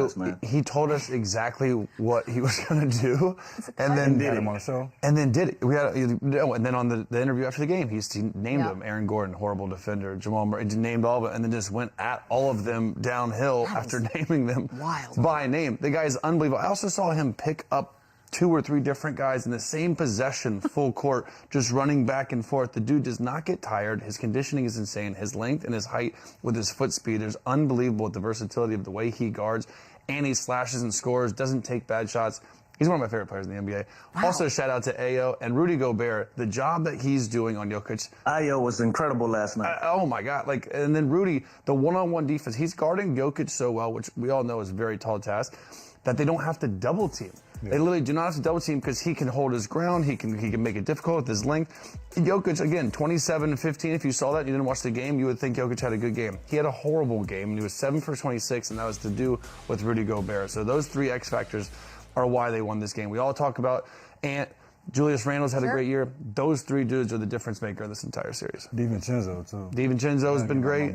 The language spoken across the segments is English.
class, man. He told us exactly what he was going to do, and then did him on the show. And then did it. And then on the interview after the game, he named them Aaron Gordon, horrible defender, Jamal Murray, he named all of it, and then just went at all of them downhill after naming them by name. The guy is unbelievable. I also saw him pick up 2 or 3 different guys in the same possession, full court, just running back and forth. The dude does not get tired. His conditioning is insane. His length and his height with his foot speed is unbelievable with the versatility of the way he guards. And he slashes and scores, doesn't take bad shots. He's one of my favorite players in the NBA. Wow. Also, shout out to Ayo and Rudy Gobert. The job that he's doing on Jokic. Ayo was incredible last night. Oh, my God. And then Rudy, the one-on-one defense, he's guarding Jokic so well, which we all know is a very tall task, that they don't have to double team. Yeah. They literally do not have to double team because he can hold his ground. He can make it difficult with his length. Jokic, again, 27-15. If you saw that and you didn't watch the game, you would think Jokic had a good game. He had a horrible game, and he was 7 for 26, and that was to do with Rudy Gobert. So those 3 X factors are why they won this game. We all talk about Ant. Julius Randle's had a great year. Those 3 dudes are the difference maker in this entire series. DiVincenzo, too. DiVincenzo's been great.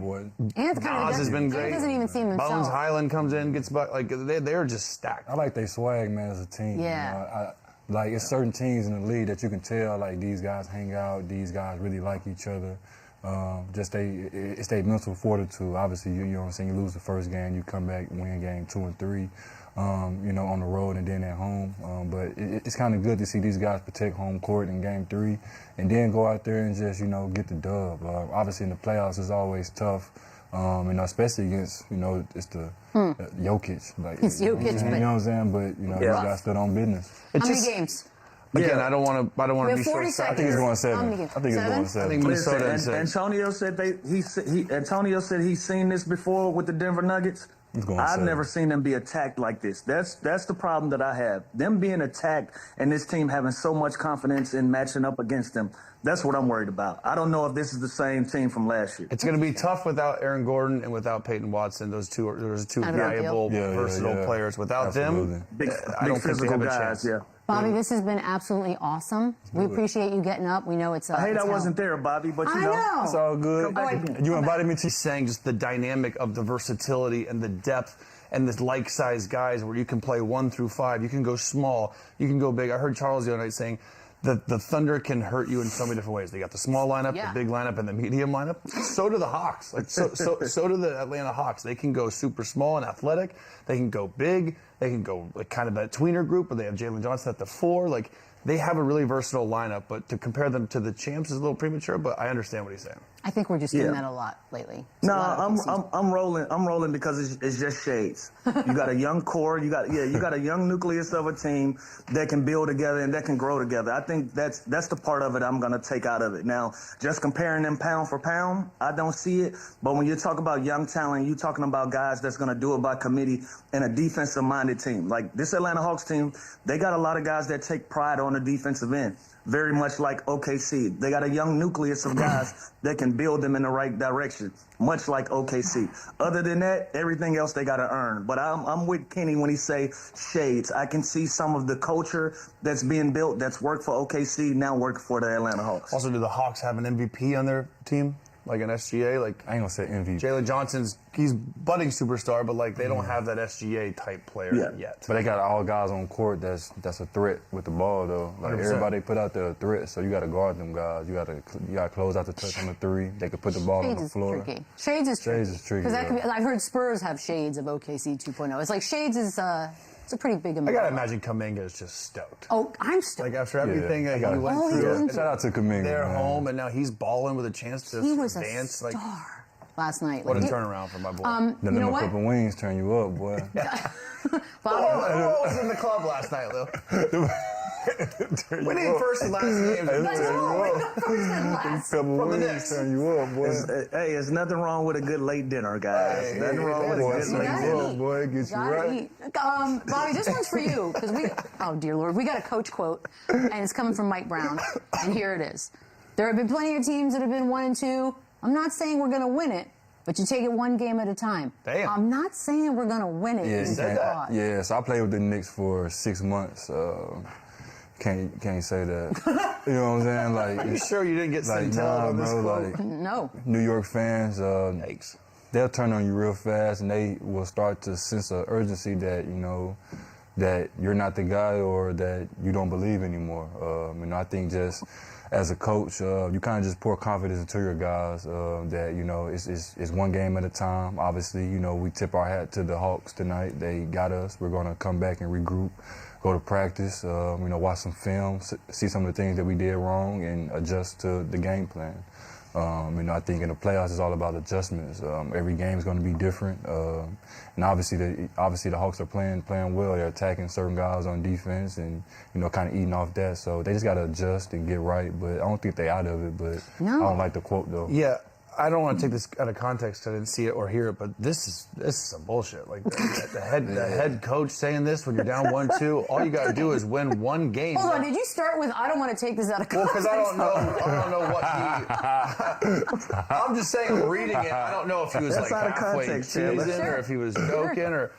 Ant has been great. Ant doesn't even seem himself. Bones Highland comes in, gets back. They're just stacked. I like they swag, man, as a team. Yeah. You know, it's certain teams in the league that you can tell, like, these guys hang out, these guys really like each other. It's their mental fortitude. Obviously, you know what I'm saying, you lose the first game, you come back, win game 2 and 3. You know, on the road and then at home. But it's kind of good to see these guys protect home court in game 3 and then go out there and just, you know, get the dub. Obviously in the playoffs it's always tough, you know, especially against, you know, it's the Jokic. Like, it's Jokic. You know what I'm saying? But, you know, these guys stood on business. How many games? Again, I don't want to be short-sighted. I think it's going 7. I think it's going 7. I think Minnesota and 6. Antonio said Antonio said he's seen this before with the Denver Nuggets. I've never seen them be attacked like this. That's the problem that I have. Them being attacked and this team having so much confidence in matching up against them. That's what I'm worried about. I don't know if this is the same team from last year. It's going to be tough without Aaron Gordon and without Peyton Watson. Those two valuable, versatile players. Without them, I don't think they have a chance. Bobby, this has been absolutely awesome. We appreciate you getting up. We know it's I hate I wasn't there, Bobby, but you know. It's all good. You invited me to. Saying just the dynamic of the versatility and the depth and the like-sized guys where you can play 1 through 5. You can go small. You can go big. I heard Charles the other night saying the Thunder can hurt you in so many different ways. They got the small lineup, the big lineup, and the medium lineup. So do the Hawks. So do the Atlanta Hawks. They can go super small and athletic. They can go big. They can go like kind of that tweener group where they have Jalen Johnson at the 4. Like, they have a really versatile lineup, but to compare them to the champs is a little premature, but I understand what he's saying. I think we're just doing that a lot lately. No, I'm rolling because it's just shades. You got a young core, you got a young nucleus of a team that can build together and that can grow together. I think that's the part of it I'm gonna take out of it. Now, just comparing them pound for pound, I don't see it. But when you talk about young talent, you're talking about guys that's gonna do it by committee and a defensive minded team. Like this Atlanta Hawks team, they got a lot of guys that take pride on the defensive end. Very much like OKC. They got a young nucleus of guys that can build them in the right direction, much like OKC. Other than that, everything else they got to earn. But I'm with Kenny when he say shades. I can see some of the culture that's being built that's worked for OKC now working for the Atlanta Hawks. Also, do the Hawks have an MVP on their team? Like an SGA? Like, I ain't gonna say MVP. Jalen Johnson's, he's budding superstar, but like they don't have that SGA type player yet. But they got all guys on court that's a threat with the ball though. Like 100%. Everybody put out there a threat, so you got to guard them guys. You got to close out the touch on the 3. They could put the ball on the floor. Shades is tricky. Because that could be, I've heard Spurs have shades of OKC 2.0. It's like shades is it's a pretty big amount. I gotta imagine Kuminga is just stoked. Oh, I'm stoked. Like after everything that he went through. Shout out to Kuminga. They're home, and now he's balling with a chance to he was dance. A star last night. What a turnaround for my boy. Then them a couple wings turn you up, boy. I was in the club last night, Lil. We need first and last games. Couple wings turn you up, boy. Hey, there's nothing wrong with a good late dinner, guys. Nothing wrong with a good late dinner. Boy, it gets you right. Bobby, this one's for you because oh dear Lord, we got a coach quote, and it's coming from Mike Brown, and here it is. There have been plenty of teams that have been 1 and 2. I'm not saying we're going to win it, but you take it one game at a time. Damn. I'm not saying we're going to win it. Yeah, so I played with the Knicks for 6 months. Can't say that. You know what I'm saying? Like, are you sure you didn't get sent nah, on this bro, quote? like, No. New York fans. Yikes. they'll turn on you real fast, and they will start to sense an urgency that, that you're not the guy or that you don't believe anymore. I think just as a coach, you kind of just pour confidence into your guys that, it's one game at a time. Obviously, we tip our hat to the Hawks tonight. They got us. We're going to come back and regroup, go to practice, watch some film, see some of the things that we did wrong and adjust to the game plan. I think in the playoffs it's all about adjustments. Every game is going to be different, and obviously the Hawks are playing well. They're attacking certain guys on defense, and kind of eating off that. So they just got to adjust and get right. But I don't think they're out of it. But I don't like the quote though. Yeah. I don't want to take this out of context. I didn't see it or hear it, but this is some bullshit. Like the head coach saying this when you're down 1-2, all you got to do is win one game. Hold on, did you start with I don't want to take this out of context? Well, because I don't know what he. I'm just saying, reading it. I don't know if he was That's like out of halfway context, teasing Taylor. or if he was joking or.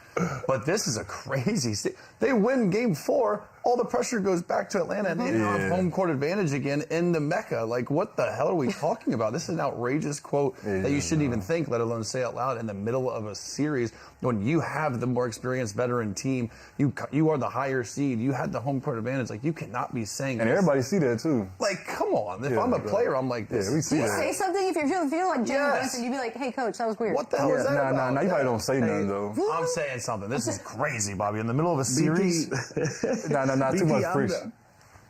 But this is a crazy. They win Game 4. All the pressure goes back to Atlanta, and they have home court advantage again in the Mecca. Like, what the hell are we talking about? This is an outrageous quote that you shouldn't even think, let alone say out loud in the middle of a series when you have the more experienced veteran team. You are the higher seed. You had the home court advantage. Like, you cannot be saying. And this. everybody see that too. Like, come on. If I'm a player, I'm like this. Yeah, we see Do you that. say something if you feel like Jimmy Brunson? You'd be like, "Hey, coach, that was weird." What the hell is that about? Nah, you probably don't say nothing though. I'm saying something. This is crazy, Bobby. In the middle of a series. Nah, too much preach.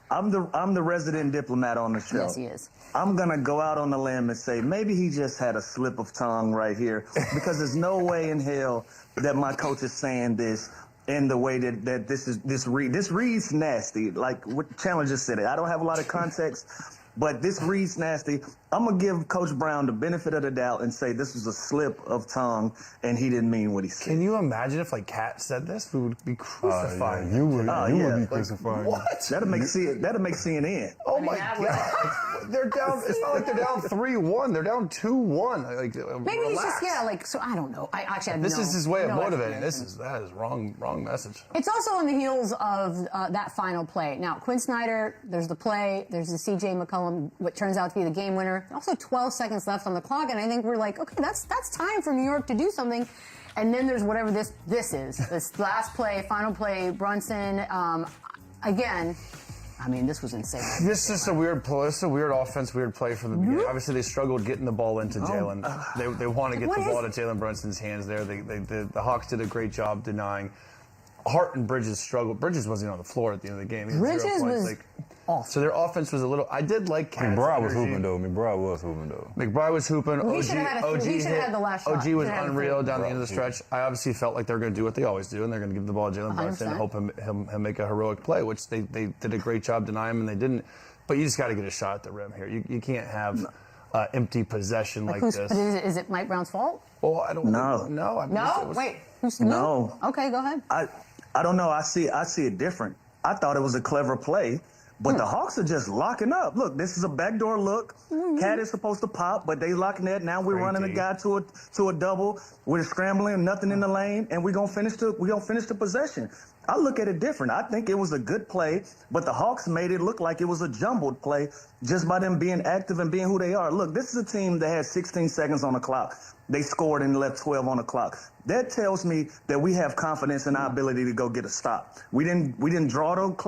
I'm the resident diplomat on the show. Yes, he is. I'm gonna go out on the limb and say maybe he just had a slip of tongue right here, because there's no way in hell that my coach is saying this in the way that this reads nasty. Like what Chandler just said it. I don't have a lot of context, but this reads nasty. I'm gonna give Coach Brown the benefit of the doubt and say this was a slip of tongue and he didn't mean what he said. Can you imagine if like Kat said this? We would be crucifying. You would be crucifying. What? That'll make CNN. Oh my God! They're down. It's not like they're down 3-1. They're down 2-1. Like Maybe he's relax. just so I don't know. I actually have This is his way of motivating. explanation. That is wrong message. It's also on the heels of that final play. Now, Quinn Snyder, there's the play, there's the C.J. McCollum, what turns out to be the game winner. Also 12 seconds left on the clock, and I think we're like, okay, that's time for New York to do something. And then there's whatever this is. This last play, final play, Brunson. Again, I mean, this was insane. This is a weird play. This is a weird offense, weird play from the beginning. Obviously, they struggled getting the ball into Jalen. They want to get the ball to Jalen Brunson's hands there. The Hawks did a great job denying. Hart and Bridges struggled. Bridges wasn't even on the floor at the end of the game. Bridges was awesome. So their offense was a little. I did like Cat's McBride was energy. hooping though. McBride was hooping. He should have had the last shot. OG was unreal down the end of the stretch. I obviously felt like they were going to do what they always do, and they're going to give the ball to Jalen Brunson and hope him make a heroic play, which they did a great job denying him, and they didn't. But you just got to get a shot at the rim here. You can't have empty possession like this. But is it Mike Brown's fault? Well, I don't know. No? Wait. No. Okay, go ahead. I don't know. I see it different. I thought it was a clever play, but the Hawks are just locking up. Look, this is a backdoor look. Cat is supposed to pop, but they locking that. Now we're running the guy to a double. We're scrambling, nothing in the lane, and we're gonna finish the possession. I look at it different. I think it was a good play, but the Hawks made it look like it was a jumbled play just by them being active and being who they are. Look, this is a team that had 16 seconds on the clock. They scored and left 12 on the clock. That tells me that we have confidence in our ability to go get a stop. We didn't draw the clock.